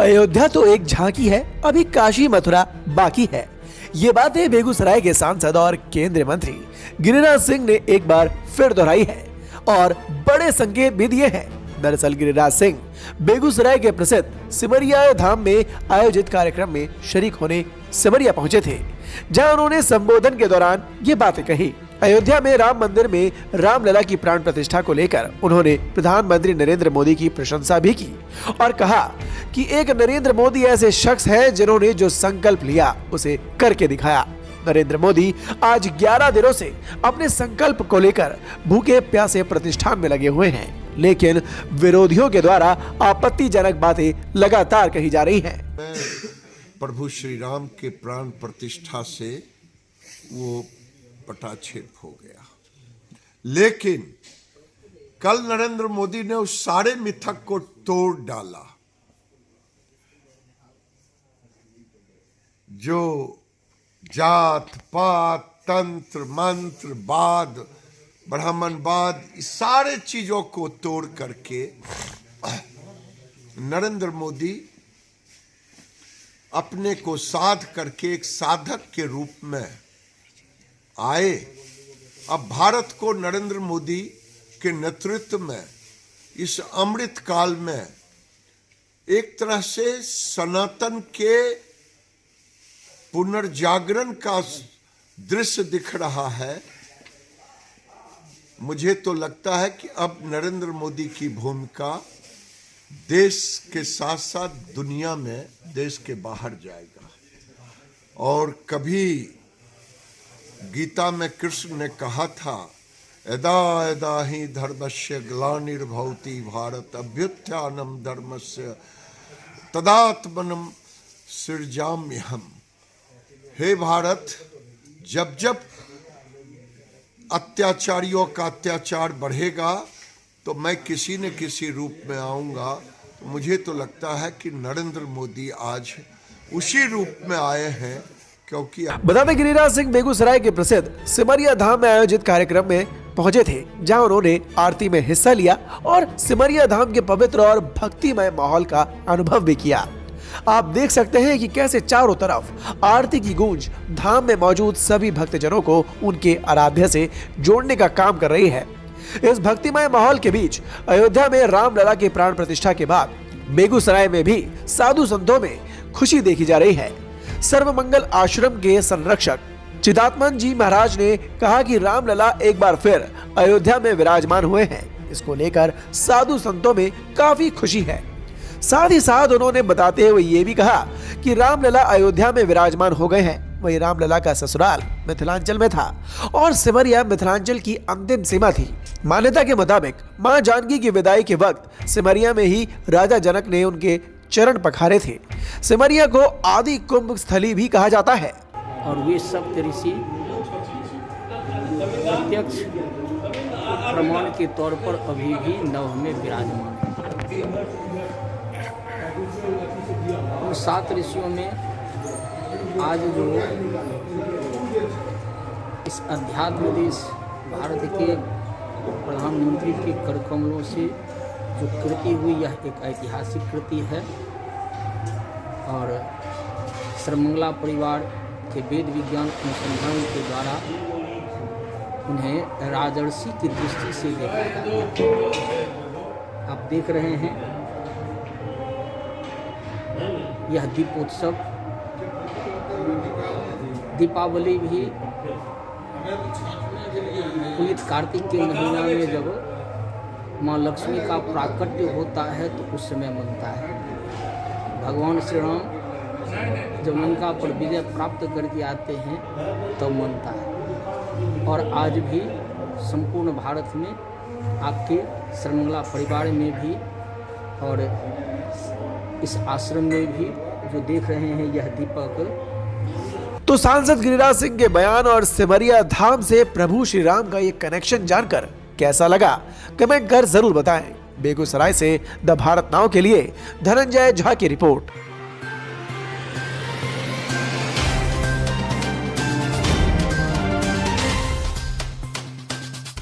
अयोध्या तो एक झांकी है, अभी काशी मथुरा बाकी है। ये बातें बेगूसराय के सांसद और केंद्रीय मंत्री गिरिराज सिंह ने एक बार फिर दोहराई है और बड़े संकेत भी दिए हैं। दरअसल गिरिराज सिंह बेगूसराय के प्रसिद्ध सिमरिया धाम में आयोजित कार्यक्रम में शरीक होने सिमरिया पहुंचे थे, जहां उन्होंने संबोधन के दौरान ये बातें कही। अयोध्या में राम मंदिर में रामलला की प्राण प्रतिष्ठा को लेकर उन्होंने प्रधानमंत्री नरेंद्र मोदी की प्रशंसा भी की और कहा कि एक नरेंद्र मोदी ऐसे शख्स हैं जिन्होंने जो संकल्प लिया उसे करके दिखाया। नरेंद्र मोदी आज 11 दिनों से अपने संकल्प को लेकर भूखे प्यासे प्रतिष्ठान में लगे हुए हैं, लेकिन विरोधियों के द्वारा आपत्तिजनक बातें लगातार कही जा रही हैं। प्रभु श्री राम के प्राण प्रतिष्ठा से वो पटाक्षेप हो गया, लेकिन कल नरेंद्र मोदी ने उस सारे मिथक को तोड़ डाला जो जात पात तंत्र मंत्र बाद ब्राह्मणवाद इस सारे चीजों को तोड़ करके नरेंद्र मोदी अपने को साध करके एक साधक के रूप में आए। अब भारत को नरेंद्र मोदी के नेतृत्व में इस अमृत काल में एक तरह से सनातन के पुनर्जागरण का दृश्य दिख रहा है। मुझे तो लगता है कि अब नरेंद्र मोदी की भूमिका देश के साथ साथ दुनिया में देश के बाहर जाएगा। और कभी गीता में कृष्ण ने कहा था, यदा यदा हि धर्मस्य ग्लानिर्भवति भारत अभ्युत्थानम धर्मस्य तदात्मनम सृजाम्यहम्। हे भारत, जब जब अत्याचारियों का अत्याचार बढ़ेगा तो मैं किसी न किसी रूप में आऊंगा। तो मुझे तो लगता है कि नरेंद्र मोदी आज उसी रूप में आए हैं, क्योंकि बता दें गिरिराज सिंह बेगूसराय के प्रसिद्ध सिमरिया धाम में आयोजित कार्यक्रम में पहुंचे थे, जहां उन्होंने आरती में हिस्सा लिया और सिमरिया धाम के पवित्र और भक्तिमय माहौल का अनुभव भी किया। आप देख सकते हैं कि कैसे चारों तरफ आरती की गूंज धाम में मौजूद सभी भक्तजनों को उनके आराध्य से जोड़ने का काम कर रही है। इस भक्तिमय माहौल के बीच अयोध्या में रामलला की प्राण प्रतिष्ठा के बाद बेगूसराय में भी साधु संतों में खुशी देखी जा रही है। सर्वमंगल आश्रम के संरक्षक चिदात्मन जी महाराज ने कहा कि रामलला एक बार फिर अयोध्या में विराजमान हुए हैं। इसको लेकर साधु संतों में काफी खुशी है। साथ ही साथ उन्होंने बताते हुए ये भी कहा कि रामलला अयोध्या में विराजमान हो गए हैं। वही रामलला का ससुराल मिथिलांचल में था और सिमरिया मिथिलांचल की अंतिम सीमा थी। मान्यता के मुताबिक मां जानकी की विदाई के वक्त सिमरिया में ही राजा जनक ने उनके चरण पखारे थे। सिमरिया को आदि कुंभ स्थली भी कहा जाता है। और वे सप्त ऋषि प्रत्यक्ष प्रमाण के तौर पर अभी भी नव में विराजमान हैं। उन 7 ऋषियों में आज जो इस अध्यात्म देश भारत के प्रधानमंत्री के कर कमलों से जो कृति हुई, यह एक ऐतिहासिक कृति है। और सर्वमंगला परिवार के वेद विज्ञान अनुसंधान के द्वारा उन्हें राजर्षि की दृष्टि से देखा जाता है। आप देख रहे हैं यह दीपोत्सव, दीपावली भी पुनीत कार्तिक के महीना में जब माँ लक्ष्मी का प्राकट्य होता है तो उस समय मनता है। भगवान श्री राम जब लंका पर विजय प्राप्त करके आते हैं तब तो मनता है। और आज भी संपूर्ण भारत में आपके सर्वमंगला परिवार में भी और इस आश्रम में भी जो देख रहे हैं यह दीपक। तो सांसद गिरिराज सिंह के बयान और सिमरिया धाम से प्रभु श्री राम का ये कनेक्शन जानकर कैसा लगा, कमेंट कर जरूर बताएं। बेगूसराय से द भारत नाउ के लिए धनंजय झा की रिपोर्ट।